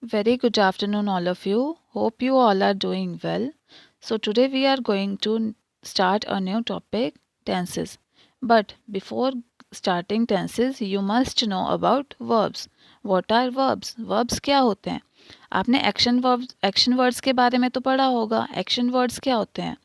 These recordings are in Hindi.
Very good afternoon, all of you. Hope you all are doing well. So, today we are going to start a new topic tenses. But before starting tenses, you must know about verbs. What are verbs? Verbs क्या होते हैं? आपने एक्शन वर्ड्स के बारे में तो पढ़ा होगा. एक्शन वर्ड्स क्या होते हैं?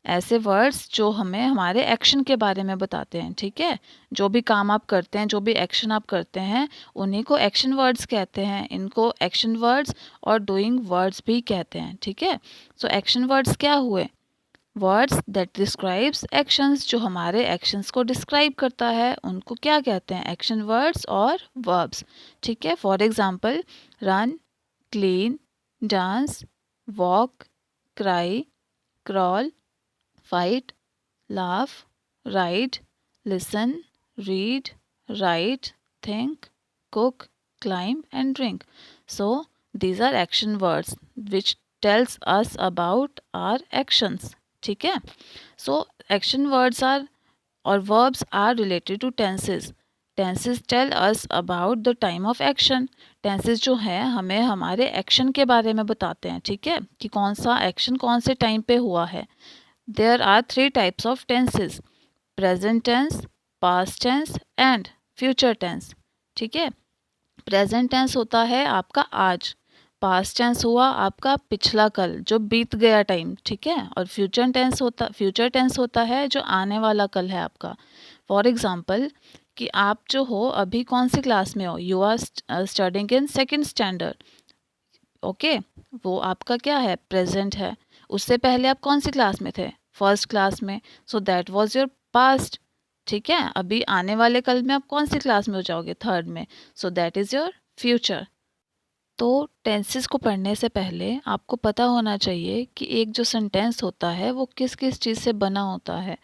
ऐसे वर्ड्स जो हमें हमारे एक्शन के बारे में बताते हैं. ठीक है, जो भी काम आप करते हैं, जो भी एक्शन आप करते हैं, उन्हीं को एक्शन वर्ड्स कहते हैं. इनको एक्शन वर्ड्स और डूइंग वर्ड्स भी कहते हैं. ठीक है, सो एक्शन वर्ड्स क्या हुए? वर्ड्स दैट डिस्क्राइब्स एक्शंस, जो हमारे एक्शंस को डिस्क्राइब करता है, उनको क्या कहते हैं? एक्शन वर्ड्स और वर्ब्स. ठीक है, for example run, clean, dance, walk, cry, crawl, fight, laugh, ride, listen, read, write, think, cook, climb and drink. So these are action words which tells us about our actions. ठीक है, so action words are or verbs are related to tenses. Tenses tell us about the time of action. Tenses जो है हमें हमारे एक्शन के बारे में बताते हैं. ठीक है, कि कौन सा एक्शन कौन से टाइम पे हुआ है. There are three types of tenses: present tense, past tense and future tense. ठीक है, प्रेजेंट टेंस होता है आपका आज, पास्ट टेंस हुआ आपका पिछला कल जो बीत गया टाइम. ठीक है, और फ्यूचर टेंस होता है जो आने वाला कल है आपका. फॉर एग्जाम्पल कि आप जो हो अभी कौन सी क्लास में हो, you are studying in second standard. Okay, वो आपका क्या है? प्रेजेंट है. उससे पहले आप कौन सी क्लास में थे? फर्स्ट क्लास में. So that was your past. ठीक है, अभी आने वाले कल में आप कौन सी क्लास में हो जाओगे? थर्ड में. So that is your future. तो टेंसेस को पढ़ने से पहले आपको पता होना चाहिए कि एक जो सेंटेंस होता है वो किस किस चीज़ से बना होता है.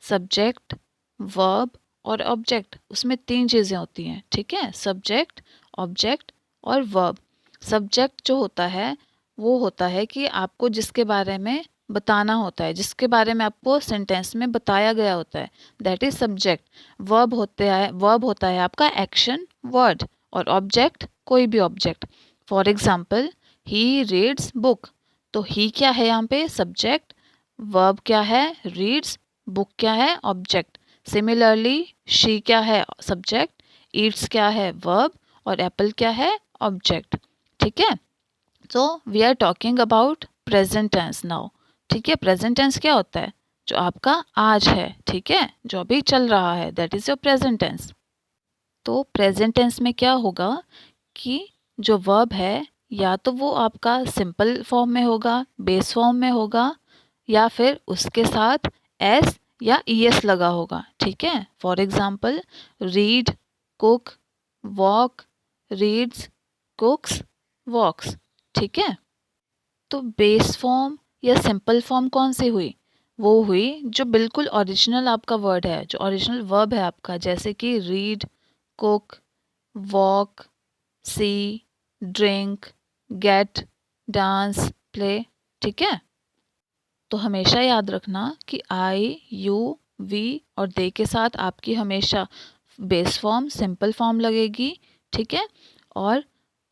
सब्जेक्ट, वर्ब और ऑब्जेक्ट, उसमें तीन चीज़ें होती हैं. ठीक है, सब्जेक्ट, ऑब्जेक्ट और वर्ब. सब्जेक्ट जो होता है वो होता है कि आपको जिसके बारे में बताना होता है, जिसके बारे में आपको सेंटेंस में बताया गया होता है, दैट इज सब्जेक्ट. वर्ब होता है आपका एक्शन वर्ड, और ऑब्जेक्ट कोई भी object. For example he reads book. तो ही क्या है यहाँ पे? सब्जेक्ट. वर्ब क्या है? रीड्स. बुक क्या है? ऑब्जेक्ट. सिमिलरली शी क्या है? सब्जेक्ट. ईट्स क्या है? वर्ब. और एप्पल क्या है? ऑब्जेक्ट. ठीक है, so we are talking about present tense now. ठीक है, प्रेजेंट टेंस क्या होता है? जो आपका आज है. ठीक है, जो अभी चल रहा है, that is your present tense. तो प्रेजेंट टेंस में क्या होगा कि जो वर्ब है या तो वो आपका सिंपल फॉर्म में होगा, बेस फॉर्म में होगा, या फिर उसके साथ एस या ईएस लगा होगा. ठीक है, for example read, cook, walk, reads, cooks, walks. ठीक है, तो बेस फॉर्म या सिंपल फॉर्म कौन सी हुई? वो हुई जो बिल्कुल ओरिजिनल आपका वर्ड है, जो ओरिजिनल वर्ब है आपका, जैसे कि रीड, कुक, वॉक, सी, ड्रिंक, गेट, डांस, प्ले. ठीक है, तो हमेशा याद रखना कि आई, यू, वी और दे के साथ आपकी हमेशा बेस फॉर्म, सिंपल फॉर्म लगेगी. ठीक है, और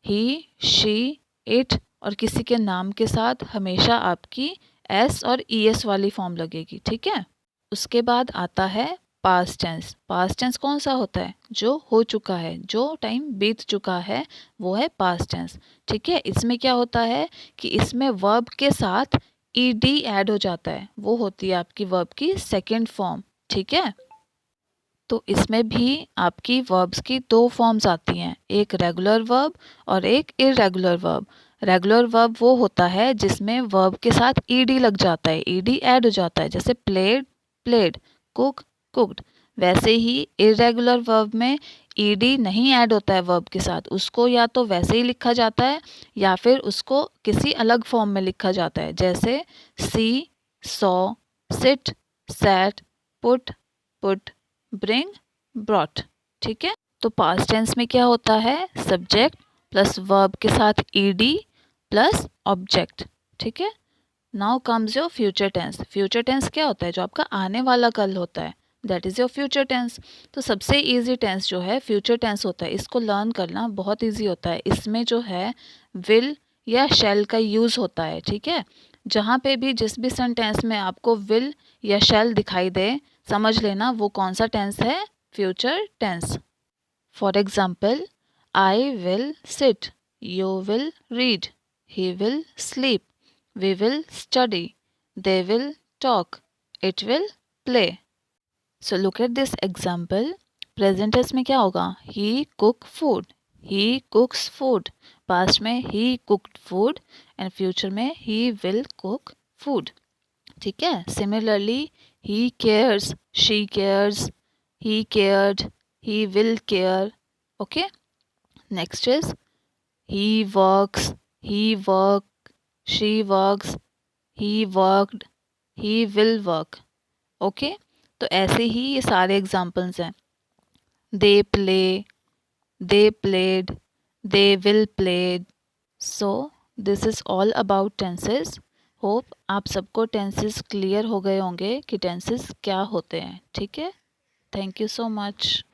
ही, शी, इट और किसी के नाम के साथ हमेशा आपकी एस और ईएस वाली फॉर्म लगेगी. ठीक है, उसके बाद आता है पास्ट टेंस. पास्ट टेंस कौन सा होता है? जो हो चुका है, जो टाइम बीत चुका है, वो है पास्ट टेंस. ठीक है, इसमें क्या होता है कि इसमें वर्ब के साथ ईडी ऐड हो जाता है. वो होती है आपकी वर्ब की सेकेंड फॉर्म. ठीक है, तो इसमें भी आपकी वर्ब्स की दो फॉर्म्स आती हैं, एक रेगुलर वर्ब और एक इरेगुलर वर्ब. रेगुलर वर्ब वो होता है जिसमें वर्ब के साथ ईडी लग जाता है, ईडी ऐड हो जाता है, जैसे प्लेड, प्लेड, कुक, कुक्ड. वैसे ही इरेगुलर वर्ब में ईडी नहीं ऐड होता है वर्ब के साथ, उसको या तो वैसे ही लिखा जाता है या फिर उसको किसी अलग फॉर्म में लिखा जाता है, जैसे see, saw, sit, sat, put, put, bring, brought. ठीक है, तो पास्ट टेंस में क्या होता है? सब्जेक्ट प्लस वर्ब के साथ ईडी प्लस ऑब्जेक्ट. ठीक है, now comes your future tense. Future tense क्या होता है? जो आपका आने वाला कल होता है, that is your future tense. तो सबसे इजी टेंस जो है फ्यूचर टेंस होता है, इसको लर्न करना बहुत इजी होता है। इसमें जो है विल या शैल का यूज़ होता है, ठीक है। जहाँ पे भी जिस भी सेंटेंस में आपको विल या शैल दिखाई दे, समझ लेना वो कौन सा टेंस है, future tense. For example, I will sit, you will read, he will sleep, we will study, they will talk, it will play. So look at this example. Present tense में क्या होगा, he cook food, he cooks food. Past में he cooked food and future में ही विल कुक फूड, ठीक है। Similarly, he cares, she cares, he cared, he will care. Okay, next is he works, he work, she works, he worked, he will work. Okay, तो ऐसे ही ये सारे एग्जाम्पल्स हैं। They play, they played, they will played. So this is all about tenses. Hope आप सबको टेंसेस क्लियर हो गए होंगे कि टेंसेस क्या होते हैं, ठीक है। Thank you so much.